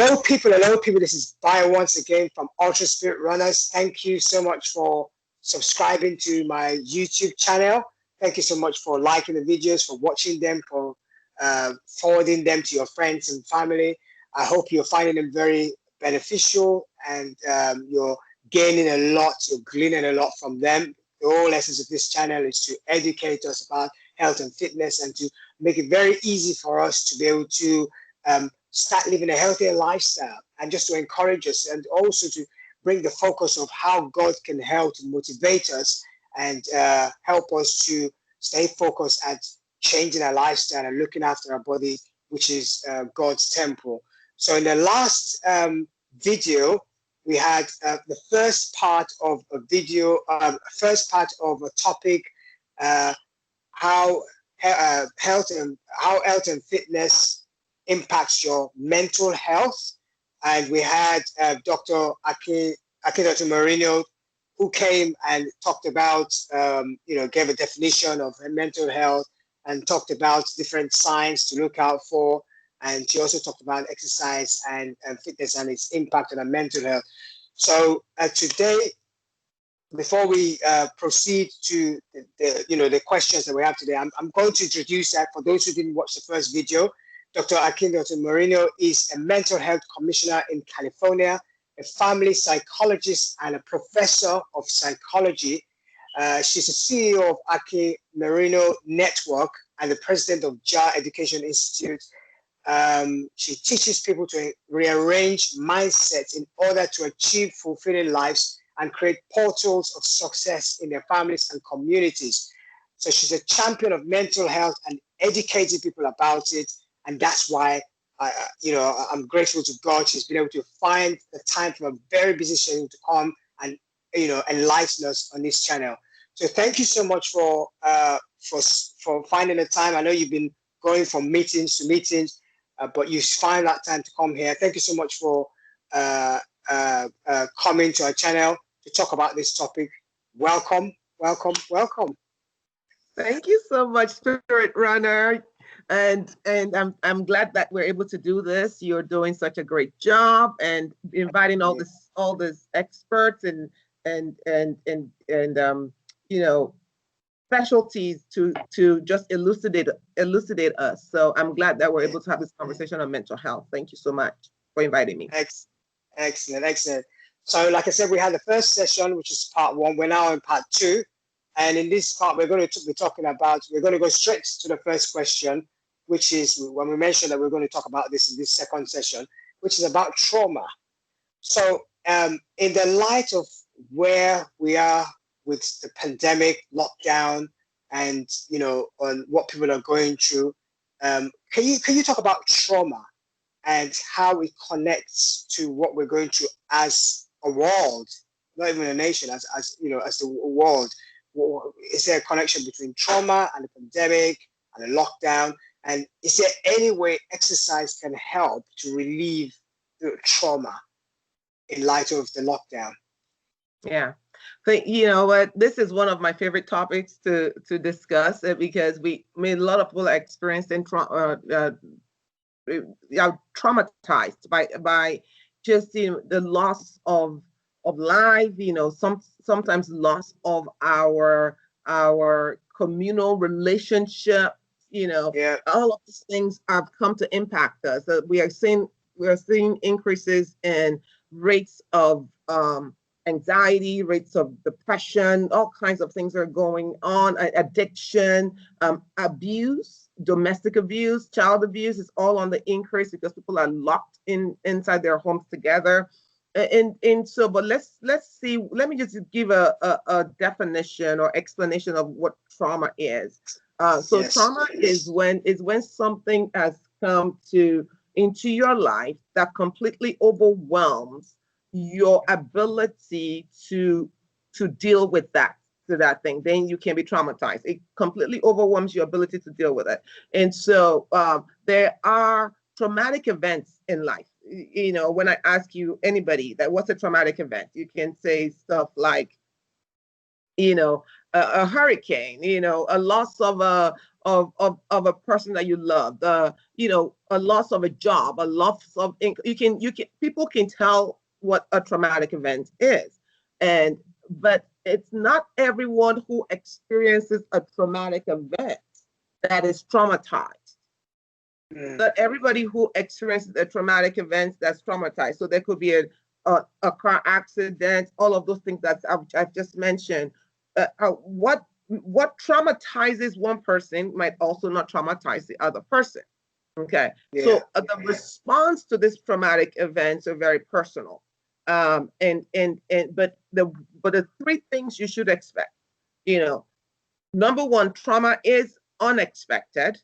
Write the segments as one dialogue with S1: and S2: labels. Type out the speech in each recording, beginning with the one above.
S1: Hello people. This is Bio once again from Ultra Spirit Runners. Thank you so much for subscribing to my YouTube channel. Thank you so much for liking the videos, for watching them, for forwarding them to your friends and family. I hope you're finding them very beneficial and you're gaining a lot, you're gleaning a lot from them. The whole essence of this channel is to educate us about health and fitness and to make it very easy for us to be able to start living a healthier lifestyle, and just to encourage us, and also to bring the focus of how God can help to motivate us and help us to stay focused at changing our lifestyle and looking after our body, which is God's temple. So in the last video, we had the first part of a video, first part of a topic, how health and fitness impacts your mental health. And we had Dr. Dr. Merino, who came and talked about, gave a definition of mental health and talked about different signs to look out for. And she also talked about exercise and fitness and its impact on our mental health. So today, before we proceed to the questions that we have today, I'm going to introduce that for those who didn't watch the first video. Dr. Merino is a mental health commissioner in California, a family psychologist, and a professor of psychology. She's the CEO of Merino Network and the president of JAR Education Institute. She teaches people to rearrange mindsets in order to achieve fulfilling lives and create portals of success in their families and communities. So she's a champion of mental health and educating people about it. And that's why I'm grateful to God. She's been able to find the time from a very busy schedule to come and enlighten us on this channel. So thank you so much for finding the time. I know you've been going from meetings to meetings, but you find that time to come here. Thank you so much for coming to our channel to talk about this topic. Welcome, welcome, welcome.
S2: Thank you so much, Spirit Runner. And I'm glad that we're able to do this. You're doing such a great job, and inviting all this experts and specialties to just elucidate us. So I'm glad that we're able to have this conversation on mental health. Thank you so much for inviting me.
S1: Excellent. So like I said, we had the first session, which is part 1. We're now in part 2. And in this part, we're going to go straight to the first question, which is when we mentioned that we're going to talk about this in this second session, which is about trauma. So in the light of where we are with the pandemic, lockdown, and on what people are going through, can you talk about trauma and how it connects to what we're going through as a world, not even a nation, as the world? Is there a connection between trauma and the pandemic and the lockdown? And is there any way exercise can help to relieve the trauma in light of the lockdown?
S2: Yeah. But you know what, this is one of my favorite topics to discuss, because a lot of people are experiencing traumatized by just the loss of life, sometimes loss of our communal relationship, all of these things have come to impact us. We are seeing increases in rates of anxiety, rates of depression, all kinds of things are going on, addiction, abuse, domestic abuse, child abuse is all on the increase because people are locked inside their homes together. And so, but let's see, let me just give a definition or explanation of what trauma is. Yes. Trauma is when something has come into your life that completely overwhelms your ability to deal with that thing. Then you can be traumatized. It completely overwhelms your ability to deal with it. And so there are traumatic events in life. When I ask you, anybody, that what's a traumatic event, you can say stuff like, a hurricane, a loss of of a person that you love, the a loss of a job, a loss of income. People can tell what a traumatic event is, but it's not everyone who experiences a traumatic event that is traumatized. Not everybody who experiences a traumatic event that's traumatized. So there could be a car accident, all of those things that I've just mentioned. What traumatizes one person might also not traumatize the other person. Okay,
S1: Yeah.
S2: so the response to this traumatic events are very personal. But the three things you should expect. Number one, trauma is unexpected.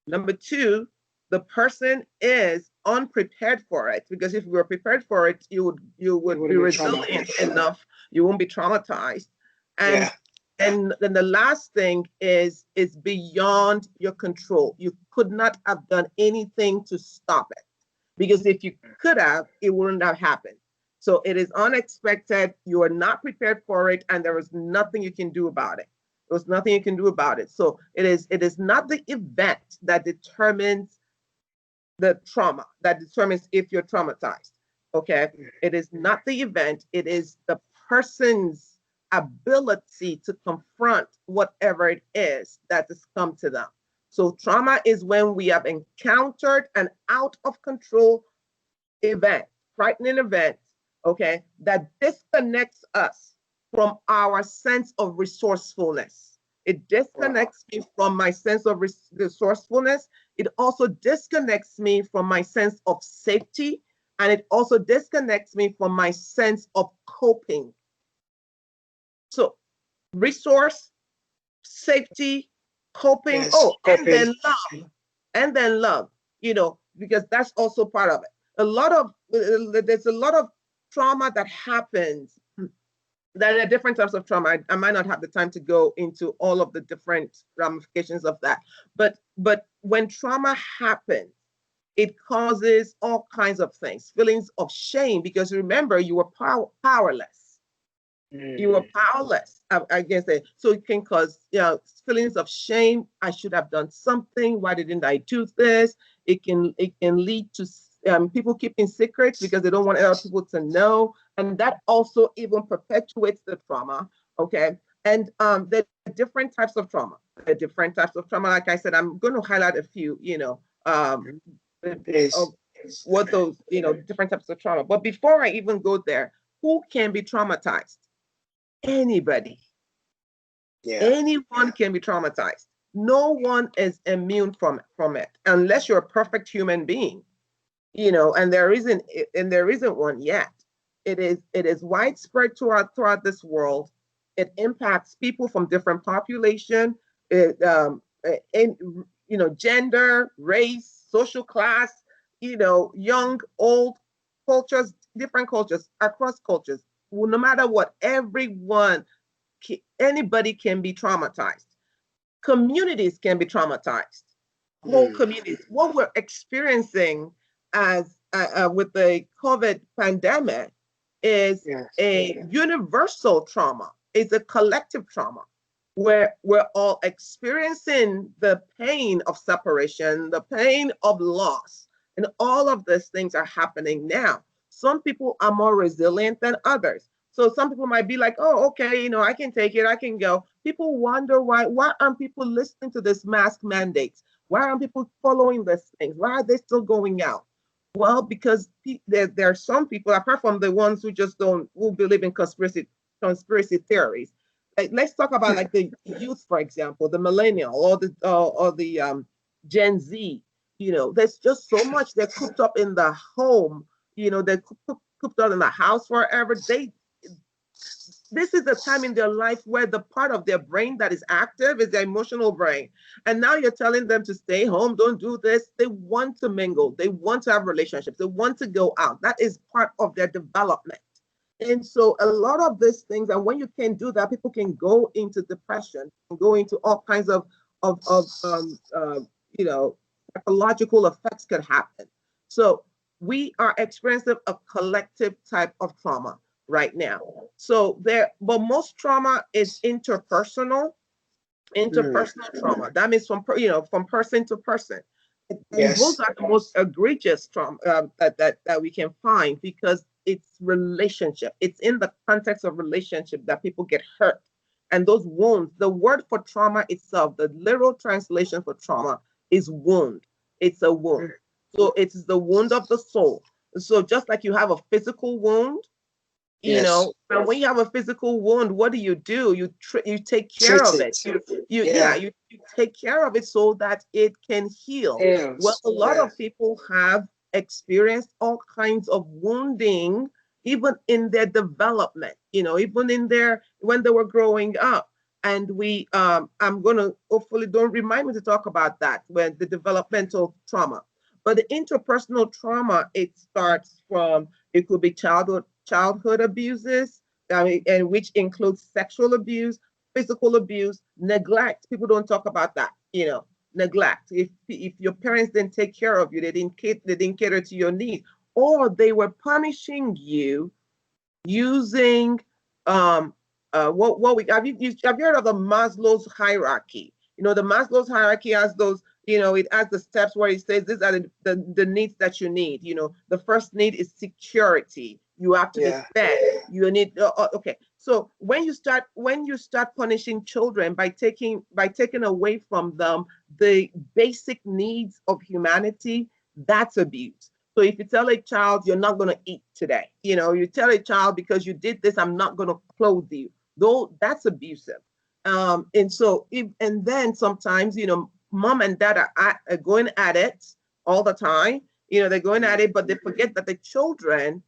S2: Number two, the person is unprepared for it, because if you were prepared for it, you would be resilient enough. You won't be traumatized. And and then the last thing is beyond your control. You could not have done anything to stop it, because if you could have, it wouldn't have happened. So it is unexpected. You are not prepared for it, and there is nothing you can do about it. There's nothing you can do about it. So it is not the event that determines the trauma, that determines if you're traumatized. Okay, it is not the event. It is the person's ability to confront whatever it is that has come to them. So trauma is when we have encountered an out of control event, frightening event, okay, that disconnects us from our sense of resourcefulness. It disconnects me from my sense of resourcefulness. It also disconnects me from my sense of safety, and it also disconnects me from my sense of coping. So resource, safety, coping, coping. And then love, because that's also part of it. There's a lot of trauma that happens. There are different types of trauma. I might not have the time to go into all of the different ramifications of that. But when trauma happens, it causes all kinds of things, feelings of shame, because remember, you were powerless. You were powerless against it. So it can cause feelings of shame. I should have done something. Why didn't I do this? It can lead to people keeping secrets because they don't want other people to know. And that also even perpetuates the trauma. Okay. And there are different types of trauma. There are different types of trauma. Like I said, I'm going to highlight a few, of what those, different types of trauma. But before I even go there, who can be traumatized? Anybody. Anyone can be traumatized. No one is immune from it unless you're a perfect human being, and there isn't one yet. It is widespread throughout this world. It impacts people from different population, gender, race, social class, young, old, cultures, different cultures, across cultures. Well, no matter what, anybody can be traumatized. Communities can be traumatized. Whole communities. What we're experiencing as with the COVID pandemic is a universal trauma. It's a collective trauma where we're all experiencing the pain of separation, the pain of loss, and all of these things are happening now. Some people are more resilient than others. So some people might be like, oh, okay, I can take it, I can go. People wonder why aren't people listening to this mask mandates? Why aren't people following these things? Why are they still going out? Well, because there are some people, apart from the ones who who believe in conspiracy theories. Like, let's talk about like the youth, for example, the millennial or the Gen Z. There's just so much they're cooped up in the home. They're cooped up in the house forever. This is the time in their life where the part of their brain that is active is their emotional brain. And now you're telling them to stay home, don't do this. They want to mingle. They want to have relationships. They want to go out. That is part of their development. And so a lot of these things, and when you can do that, people can go into depression, go into all kinds of psychological effects could happen. So we are experiencing a collective type of trauma right now. But most trauma is interpersonal. Interpersonal trauma. That means from from person to person. And those
S1: Yes.
S2: are the most egregious trauma that we can find, because it's relationship. It's in the context of relationship that people get hurt. And those wounds, the word for trauma itself, the literal translation for trauma is wound. It's a wound. So it's the wound of the soul. So just like you have a physical wound,
S1: Yes.
S2: and when you have a physical wound, what do? You take care
S1: Treat
S2: of
S1: it.
S2: it.
S1: Yeah.
S2: You take care of it so that it can heal. Well,
S1: Heals.
S2: a lot
S1: Yeah.
S2: of people have experienced all kinds of wounding, even in their development, even in their when they were growing up. And I'm gonna, hopefully, don't remind me to talk about that, when the developmental trauma. But the interpersonal trauma, it starts from, it could be childhood abuses, and which includes sexual abuse, physical abuse, neglect. People don't talk about that. Neglect. If your parents didn't take care of you, they didn't cater to your needs, or they were punishing you using what we have you heard of the Maslow's hierarchy? The Maslow's hierarchy has those, it has the steps where it says these are the needs that you need. The first need is security. You have to be
S1: Yeah.
S2: fed. You need okay. So when you start punishing children by taking away from them the basic needs of humanity, that's abuse. So if you tell a child you're not going to eat today, you tell a child, because you did this, I'm not going to clothe you, though that's abusive. And then sometimes, mom and dad are going at it all the time. They're going at it, but they forget that the children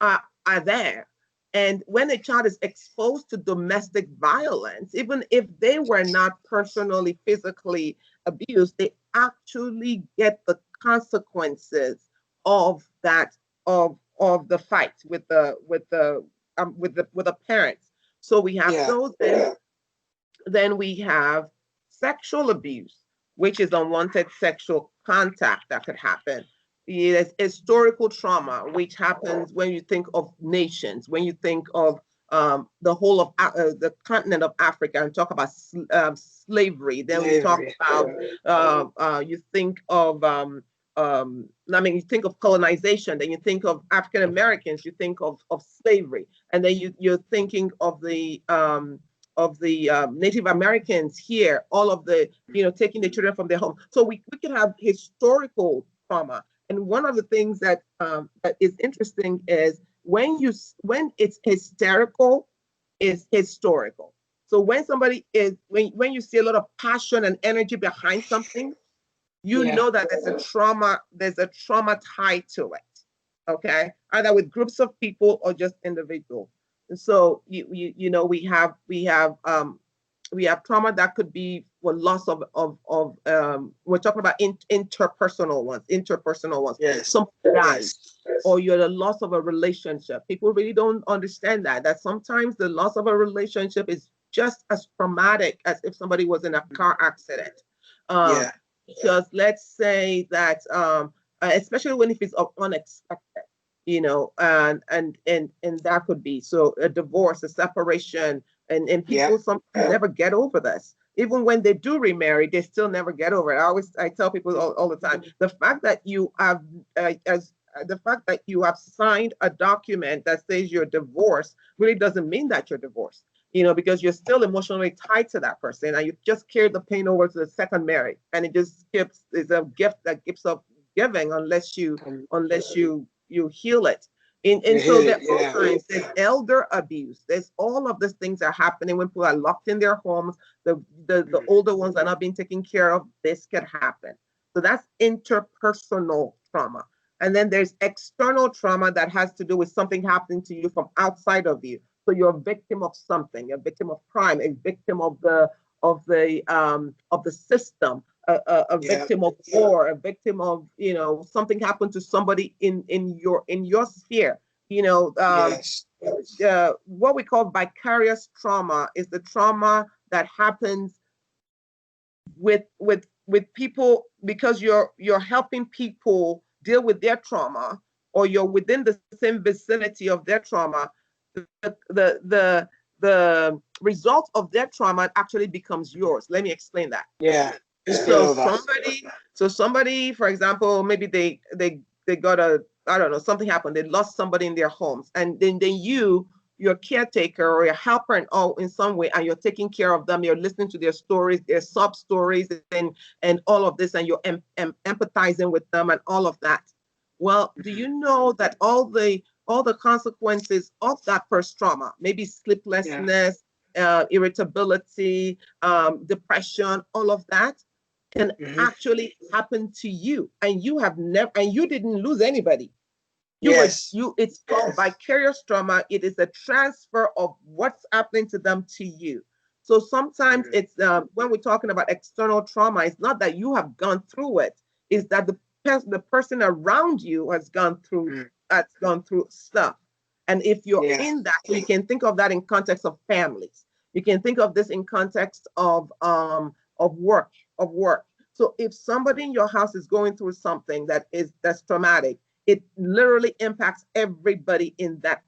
S2: are there. And when a child is exposed to domestic violence, even if they were not personally, physically abused, they actually get the consequences of that, of the fight with the parents. So we have
S1: Yeah.
S2: those. Then we have sexual abuse, which is unwanted sexual contact that could happen. There's historical trauma, which happens when you think of nations, when you think of the whole of the continent of Africa, and talk about slavery. Then we talk
S1: Slavery.
S2: about you think of you think of colonization, then you think of African Americans, you think of slavery, and then you're thinking of the Native Americans here, all of the, taking the children from their home. So we can have historical trauma. And one of the things that is interesting is when it's hysterical, is historical. So when somebody is, when you see a lot of passion and energy behind something, you
S1: Yeah.
S2: know that there's a trauma tied to it. Okay, either with groups of people or just individuals. And so we have trauma that could be for loss of we're talking about interpersonal ones.
S1: Yes.
S2: Somebody dies,
S1: Yes.
S2: or you're the loss of a relationship. People really don't understand that sometimes the loss of a relationship is just as traumatic as if somebody was in a car accident. um,
S1: Yeah.
S2: because let's say that especially when if it's unexpected, and that could be so a divorce, a separation, and
S1: Yeah.
S2: people sometimes never get over this. Even when they do remarry, they still never get over it. I tell people all the time, the fact that you have the fact that you have signed a document that says you're divorced really doesn't mean that you're divorced, because you're still emotionally tied to that person, and you just carried the pain over to the second marriage, and it just is a gift that gives up giving unless you heal it. And
S1: You
S2: so
S1: hear
S2: there
S1: it.
S2: are all
S1: Yeah.
S2: kinds. There's elder abuse. There's all of these things are happening when people are locked in their homes. The older ones are not being taken care of. This could happen. So that's interpersonal trauma. And then there's external trauma that has to do with something happening to you from outside of you. So you're a victim of something, a victim of crime, a victim of the system, a
S1: Yeah.
S2: victim of war, a victim of something happened to somebody in your sphere. You know,
S1: Yes.
S2: what we call vicarious trauma is the trauma that happens with people because you're helping people deal with their trauma, or you're within the same vicinity of their trauma. The the result of their trauma actually becomes yours. Let me explain that.
S1: Yeah.
S2: So somebody, for example, maybe they got I don't know, something happened. They lost somebody in their homes, and then you're caretaker or a helper in some way, and you're taking care of them. You're listening to their stories, their sub stories, and all of this, and you're empathizing with them and all of that. Well, do you know that all the consequences of that first trauma, maybe sleeplessness, irritability, depression, all of that, can actually happen to you, and you have never, and you didn't lose anybody. It's called vicarious trauma. It is a transfer of what's happening to them to you. So sometimes it's when we're talking about external trauma, it's not that you have gone through it, it's that the person around you has gone through stuff. And if you're in that, so you can think of that in context of families. You can think of this in context of work. So if somebody in your house is going through something that's traumatic, it literally impacts everybody in that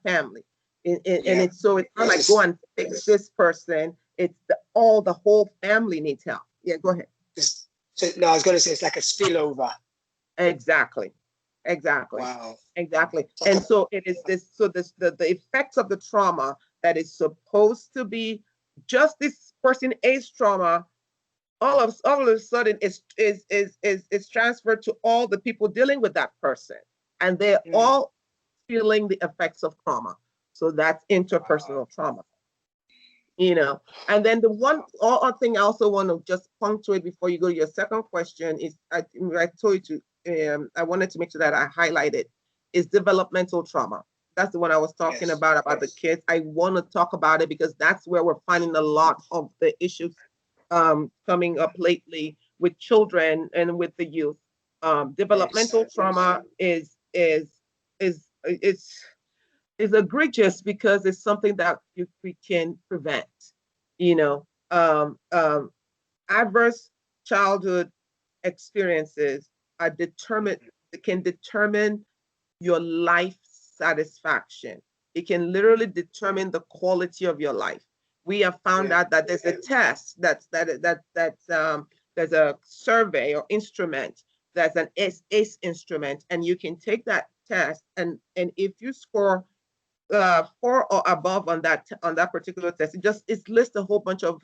S2: family. And it's not like go and fix this person. It's the whole family needs help. Yeah, go ahead.
S1: So no, I was going to say it's like a spillover.
S2: Exactly.
S1: Wow.
S2: Exactly. And so it is this. So the effects of the trauma that is supposed to be just this person A's trauma, all of a sudden is transferred to all the people dealing with that person, and they're all feeling the effects of trauma. So that's interpersonal trauma. And then the one other thing I also want to just punctuate before you go to your second question is I told you to I wanted to make sure that I highlighted is developmental trauma. That's the one I was talking about the kids. I want to talk about it because that's where we're finding a lot of the issues coming up lately with children and with the youth. Developmental trauma is egregious because it's something that we can prevent. Adverse childhood experiences can determine your life satisfaction. It can literally determine the quality of your life. We have found out that there's a test there's a survey or instrument that's an ACE instrument, and you can take that test, and if you score 4 or above on that particular test, it lists a whole bunch of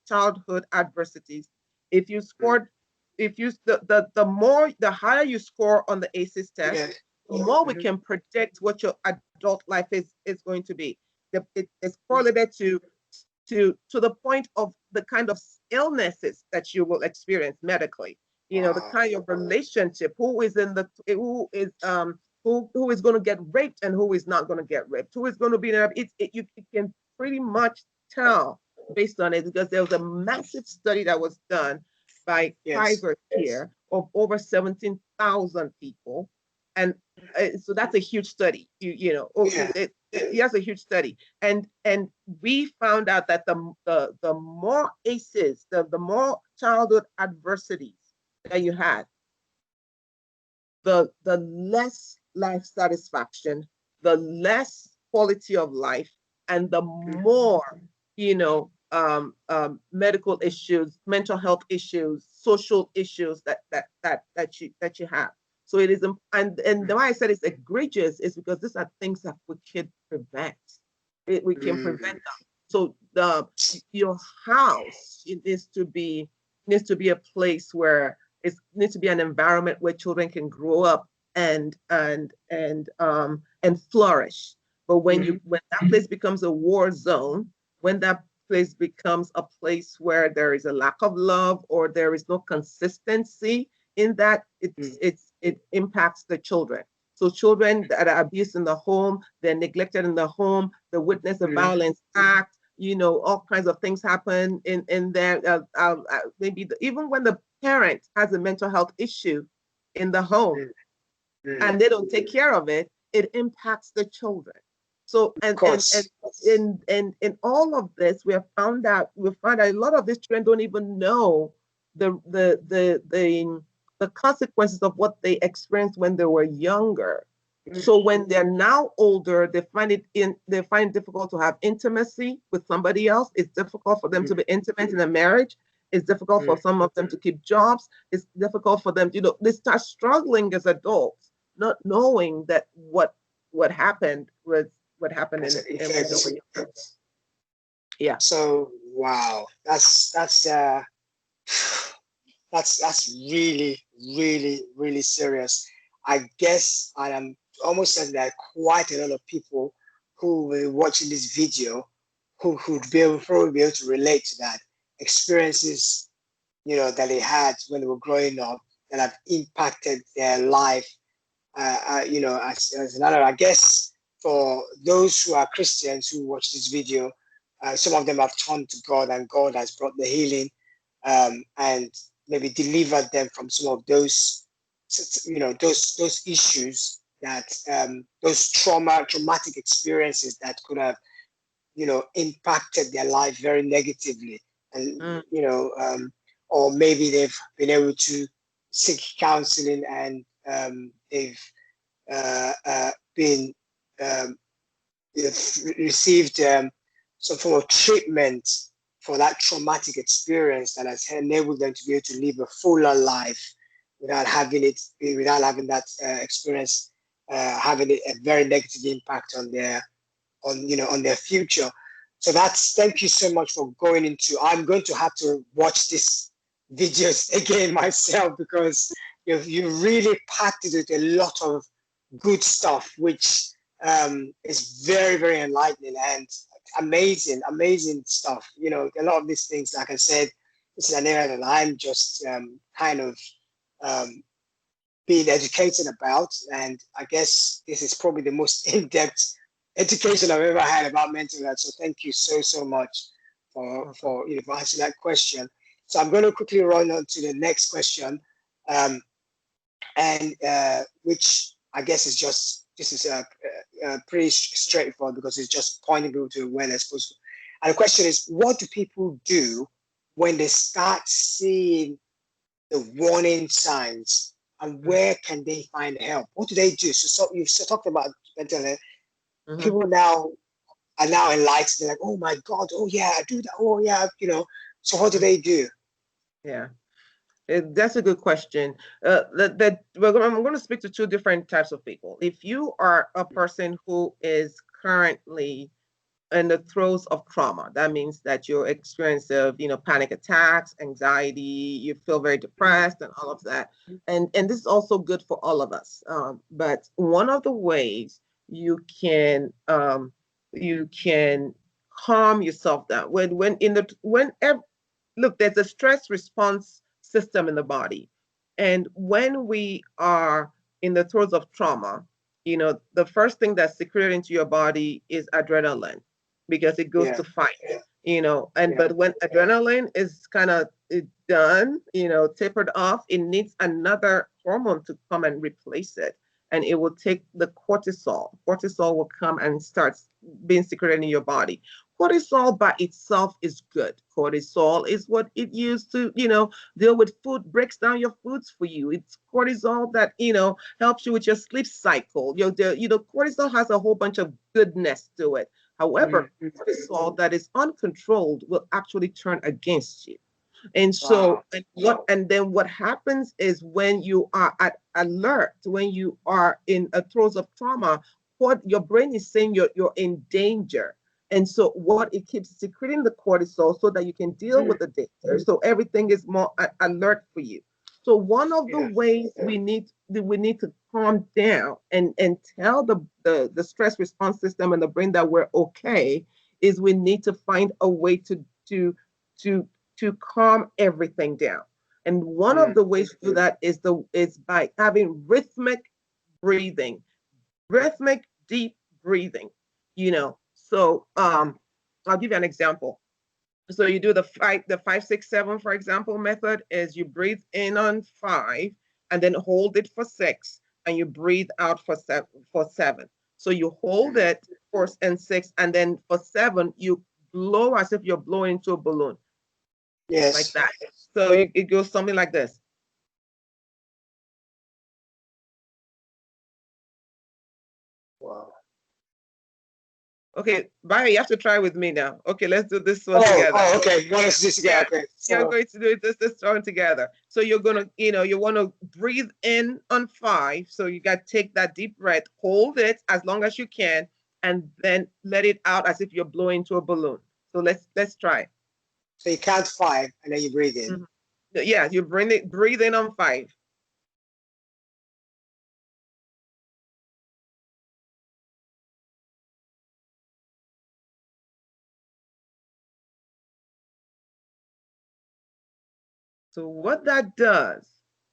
S2: childhood adversities. If you scored, the higher you score on the ACEs test, the more we can predict what your adult life is going to be. It's correlated to the point of the kind of illnesses that you will experience medically. The kind of relationship, who is going to get raped and who is not going to get raped, who is going to be there. You can pretty much tell based on it, because there was a massive study that was done by private here of over 17,000 people. And so that's a huge study, that's a huge study. And we found out that the more ACEs, the more childhood adversities that you had, the less life satisfaction, the less quality of life, and the more, medical issues, mental health issues, social issues that you have. So it is, and why I said it's egregious is because these are things that we can prevent. We can prevent them. So your house needs to be a place where it needs to be an environment where children can grow up and flourish. But when that place becomes a war zone, when that place becomes a place where there is a lack of love or there is no consistency in that, it impacts the children. So children that are abused in the home, they're neglected in the home, they witness a violence act, all kinds of things happen in there. Maybe even when the parent has a mental health issue in the home and they don't take care of it, it impacts the children. So and in all of this, we found out a lot of these children don't even know the consequences of what they experienced when they were younger. So when they're now older, they find it difficult to have intimacy with somebody else. It's difficult for them to be intimate in a marriage. It's difficult for some of them to keep jobs. It's difficult for them, they start struggling as adults, not knowing that what happened was what happened yeah.
S1: So wow, that's really, really, really serious. I guess I am almost certain that quite a lot of people who will be watching this video who would probably be able to relate to that experiences, that they had when they were growing up that have impacted their life. As another, I guess for those who are Christians who watch this video, some of them have turned to God and God has brought the healing, and maybe delivered them from some of those, those issues that, those traumatic experiences that could have, impacted their life very negatively. And, or maybe they've been able to seek counseling and they've been they've received some form of treatment for that traumatic experience that has enabled them to be able to live a fuller life without having that experience having a very negative impact on their future. So thank you so much for going into. I'm going to have to watch this videos again myself because you really packed it with a lot of good stuff, which is very, very enlightening and amazing stuff. A lot of these things, like I said, this is an area that I'm just kind of being educated about, and I guess this is probably the most in-depth education I've ever had about mental health. So thank you so much for answering that question. So I'm going to quickly run on to the next question, and which I guess this is pretty straightforward because it's just pointing people to where they're supposed to. And the question is, what do people do when they start seeing the warning signs, and where can they find help? What do they do? So you've talked about mental health. People now are now enlightened. They're like, oh my God, oh yeah, I do that. Oh yeah, So what do they do?
S2: Yeah. That's a good question. I'm going to speak to two different types of people. If you are a person who is currently in the throes of trauma, that means that you're experiencing of, panic attacks, anxiety, you feel very depressed and all of that. And this is also good for all of us. But one of the ways you can calm yourself down look, there's a stress response system in the body. And when we are in the throes of trauma, the first thing that's secreted into your body is adrenaline because it goes to fight, but when adrenaline is kind of done, tapered off, it needs another hormone to come and replace it. And it will take the cortisol. Cortisol will come and start being secreted in your body. Cortisol by itself is good. Cortisol is what it used to, deal with food, breaks down your foods for you. It's cortisol that, helps you with your sleep cycle. Cortisol has a whole bunch of goodness to it. However, cortisol that is uncontrolled will actually turn against you. And so, and then what happens is when you are at alert, when you are in a throes of trauma, what your brain is saying you're in danger. And so what it keeps secreting the cortisol so that you can deal with the danger. So everything is more alert for you. So one of the ways we need to calm down and tell the stress response system and the brain that we're okay is we need to find a way to calm everything down. And one of the ways to do that is by having rhythmic breathing, rhythmic deep breathing. So I'll give you an example. So you do the 5, 6, 7, for example, method is you breathe in on 5 and then hold it for 6 and you breathe out for 7. So you hold it for 6 and then for 7 you blow as if you're blowing into a balloon.
S1: Yes.
S2: Like that. So it goes something like this. Okay, Bye. You have to try with me now. Okay, let's do this one together.
S1: Oh, okay. You want us to do this together?
S2: Yeah,
S1: Okay.
S2: you're
S1: So
S2: going to do this one together. So you're gonna, you want to breathe in on 5. So you got to take that deep breath, hold it as long as you can, and then let it out as if you're blowing to a balloon. So let's try.
S1: so you count 5 and then you breathe in.
S2: Mhm. Yeah, you breathe in on 5. So what that does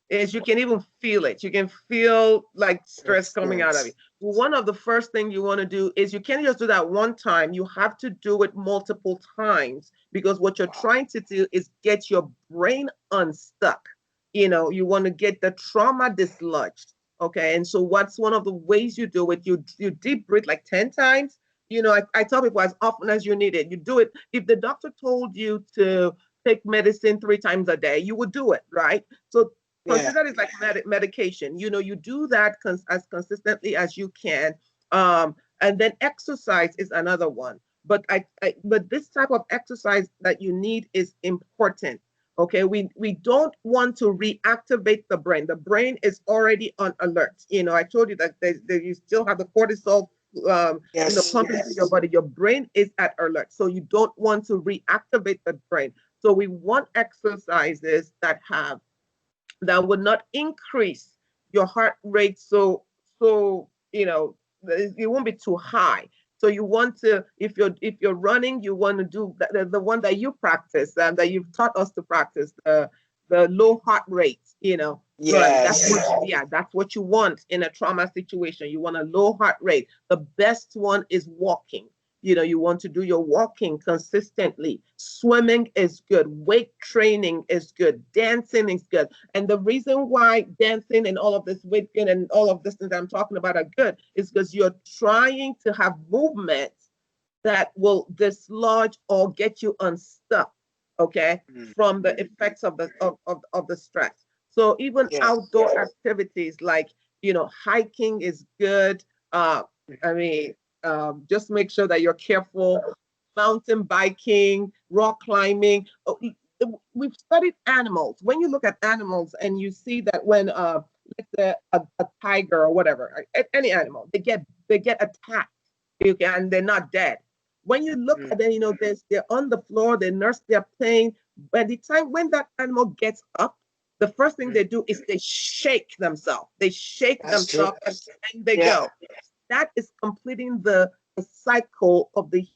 S2: is you can even feel it. You can feel like stress
S1: Yes,
S2: coming out of
S1: yes.
S2: it. One of the first things you want to do is you can't just do that one time. You have to do it multiple times because what you're
S1: Wow.
S2: trying to do is get your brain unstuck. You want to get the trauma dislodged. Okay. And so what's one of the ways you do it? You deep breathe like 10 times. I tell people as often as you need it. You do it. If the doctor told you to take medicine 3 times a day, you would do it, right? So
S1: Yeah.
S2: consider it as like medication. You do that as consistently as you can. And then exercise is another one. But this type of exercise that you need is important. Okay, we don't want to reactivate the brain. The brain is already on alert. I told you that you still have the cortisol
S1: Yes.
S2: pumping through your body. Your brain is at alert. So you don't want to reactivate the brain. So we want exercises that would not increase your heart rate so it won't be too high. So you want to, if you're running, you want to do the one that you practice and that you've taught us to practice, the low heart rate, run.
S1: Yes.
S2: That's what you want in a trauma situation. You want a low heart rate. The best one is walking. You want to do your walking consistently. Swimming is good. Weight training is good. Dancing is good. And the reason why dancing and all of this weight gain and all of this things I'm talking about are good is because you're trying to have movements that will dislodge or get you unstuck, okay, from the effects of the stress. So even
S1: Yes.
S2: outdoor activities like hiking is good. I mean, just make sure that you're careful. Mountain biking, rock climbing. We've studied animals. When you look at animals and you see that when let's say a tiger or whatever, any animal, they get attacked, okay, and they're not dead. When you look at them, they're on the floor, they nurse their pain. By the time when that animal gets up, the first thing they do is they shake themselves. They shake
S1: That's true.
S2: themselves and they
S1: Yeah.
S2: go. That is completing the cycle of the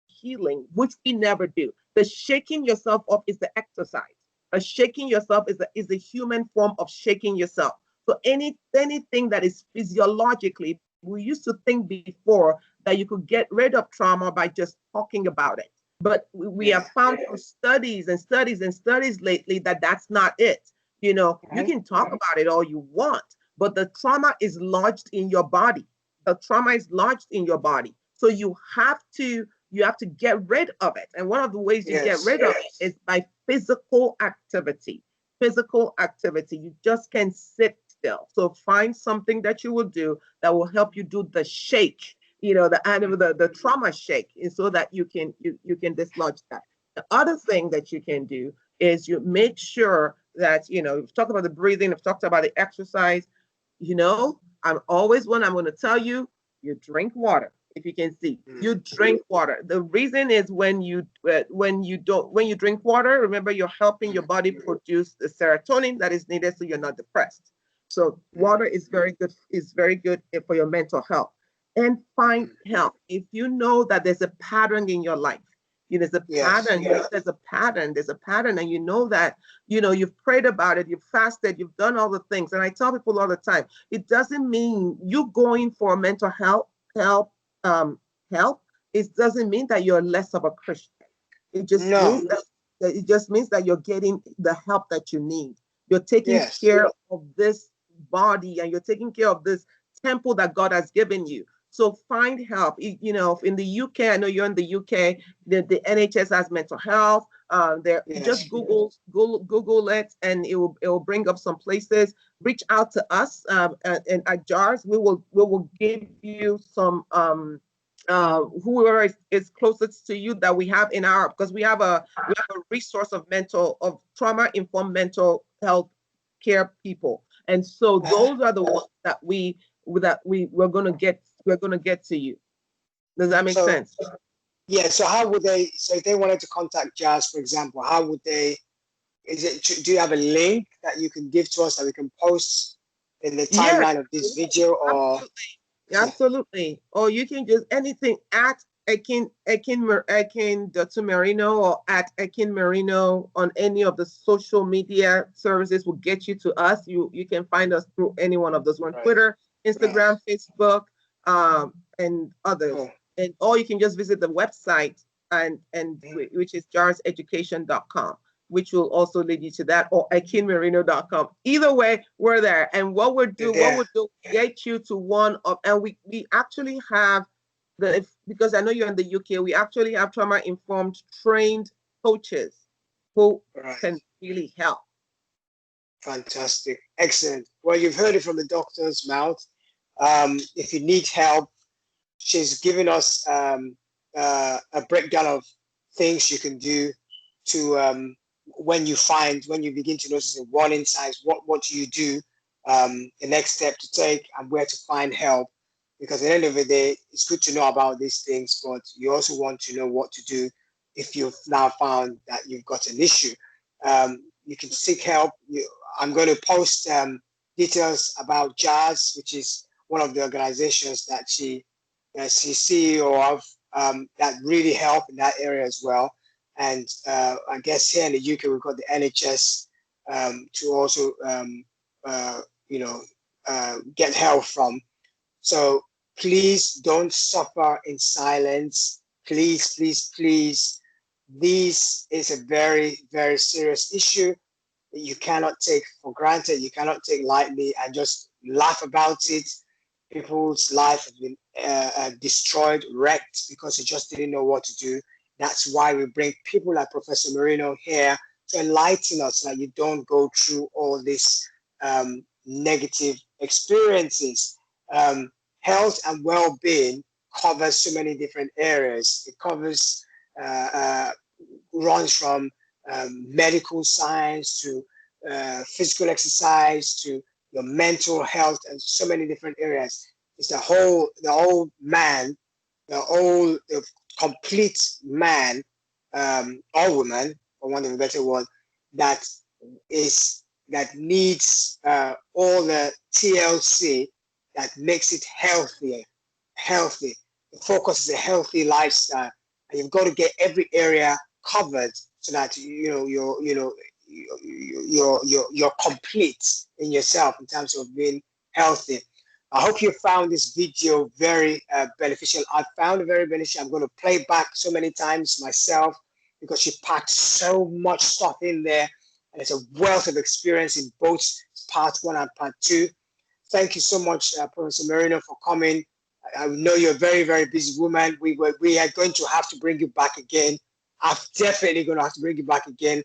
S2: healing, which we never do. The shaking yourself off is the exercise. Shaking yourself is a human form of shaking yourself. So anything that is physiologically, we used to think before that you could get rid of trauma by just talking about it. But we
S1: Yeah.
S2: have found through studies and studies and studies lately that that's not it. You can talk about it all you want, but the trauma is lodged in your body. The trauma is lodged in your body. So you have to get rid of it. And one of the ways you get
S1: Yes.
S2: rid of it is by physical activity. Physical activity. You just can't sit still. So find something that you will do that will help you do the shake, the trauma shake, so that you can dislodge that. The other thing that you can do is you make sure that, we've talked about the breathing, we've talked about the exercise. I'm always one, I'm going to tell you, you drink water. If you can see, you drink water. The reason is when you drink water, remember you're helping your body produce the serotonin that is needed so you're not depressed. So water is very good for your mental health. And find help. If you know that there's a pattern in your life, there's a
S1: Yes.
S2: pattern, there's a pattern, and you know that, you've prayed about it, you've fasted, you've done all the things. And I tell people all the time, it doesn't mean you going for mental help, um, help. It doesn't mean that you're less of a Christian. It just
S1: No.
S2: means that you're getting the help that you need. You're taking
S1: Yes.
S2: care of this body and you're taking care of this temple that God has given you. So find help. In the UK, I know you're in the UK. The NHS has mental health. There, just
S1: Yes.
S2: Google it, and it will bring up some places. Reach out to us, and at JARS, we will give you some whoever is closest to you that we have in our, because we have a resource of trauma-informed mental health care people, and so those are the ones that we're gonna get to you. Does that make sense?
S1: Yeah. So how would they? So if they wanted to contact Jazz, for example, how would they? Do you have a link that you can give to us that we can post in the timeline of this video? Or
S2: absolutely. Or you can just anything at Ekin Merino or at Ekin Merino on any of the social media services will get you to us. You can find us through any one of those. We're on Twitter, Instagram, Facebook, and others. Or you can just visit the website which is jarseducation.com, which will also lead you to that, or ekinmerino.com. Either way, we're there. And what we'll do, get you to one of, and we actually have because I know you're in the UK, we actually have trauma-informed trained coaches who can really help.
S1: Fantastic. Excellent. Well, you've heard it from the doctor's mouth. If you need help, she's given us a breakdown of things you can do to when you begin to notice the warning signs. What do you do? The next step to take and where to find help. Because at the end of the day, it's good to know about these things, but you also want to know what to do if you've now found that you've got an issue. You can seek help. I'm going to post details about Jazz, which is one of the organizations that she's CEO of, that really help in that area as well. And I guess here in the UK, we've got the NHS to also, get help from. So please don't suffer in silence. Please, please, please. This is a very, very serious issue that you cannot take for granted. You cannot take lightly and just laugh about it. People's life has been destroyed, wrecked, because they just didn't know what to do. That's why we bring people like Professor Merino here to enlighten us so that you don't go through all these negative experiences. Health and well-being covers so many different areas. It covers, runs from medical science to physical exercise to your mental health and so many different areas. It's the whole man, the complete man or woman, for want of a better word, that needs all the TLC that makes it healthy. The focus is a healthy lifestyle, and you've got to get every area covered so that you're complete in yourself in terms of being healthy. I hope you found this video very beneficial. I found it very beneficial. I'm going to play back so many times myself because she packed so much stuff in there, and it's a wealth of experience in both part 1 and part 2. Thank you so much, Professor Merino, for coming. I know you're a very, very busy woman. We are going to have to bring you back again. I'm definitely going to have to bring you back again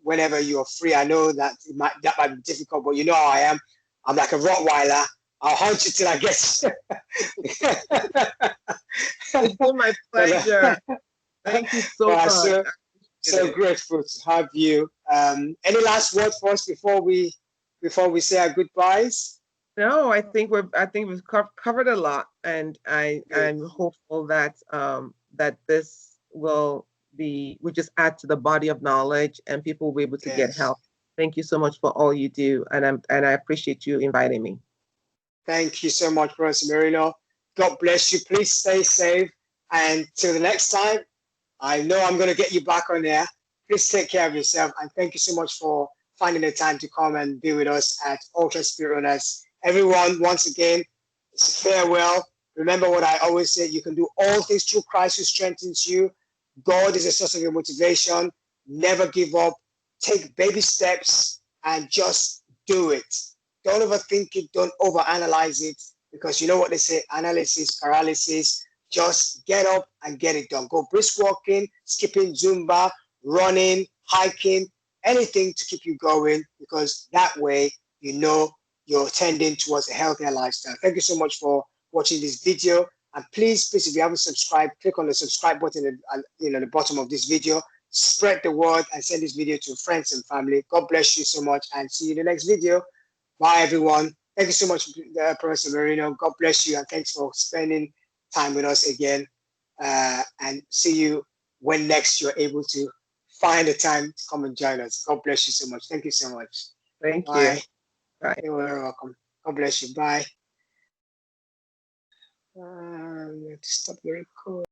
S1: whenever you're free. I know that might be difficult, but you know how I am. I'm like a Rottweiler. I'll hunt you till I get you.
S2: It's been my pleasure. Thank you so much.
S1: So grateful to have you. Any last words for us before we say our goodbyes?
S2: No, I think we've covered a lot, and I'm hopeful that that this will just add to the body of knowledge, and people will be able to get help. Thank you so much for all you do, and I appreciate you inviting me.
S1: Thank you so much, Professor Merino. God bless you. Please stay safe, and till the next time, I know I'm going to get you back on there. Please take care of yourself, and thank you so much for finding the time to come and be with us at Ultra Spirit Runners. Everyone, once again, it's a farewell. Remember what I always say, you can do all things through Christ who strengthens you. God is a source of your motivation. Never give up. Take baby steps and just do it. Don't overthink it. Don't overanalyze it, because you know what they say, analysis, paralysis. Just get up and get it done. Go brisk walking, skipping, Zumba, running, hiking, anything to keep you going, because that way you know you're tending towards a healthier lifestyle. Thank you so much for watching this video. And please, please, if you haven't subscribed, click on the subscribe button at the bottom of this video. Spread the word and send this video to friends and family. God bless you so much, and see you in the next video. Bye, everyone. Thank you so much, Professor Merino. God bless you, and thanks for spending time with us again. And see you when next you're able to find the time to come and join us. God bless you so much. Thank you so much.
S2: Thank you.
S1: Bye.
S2: Bye.
S1: You're very welcome. God bless you. Bye. Let's stop the record.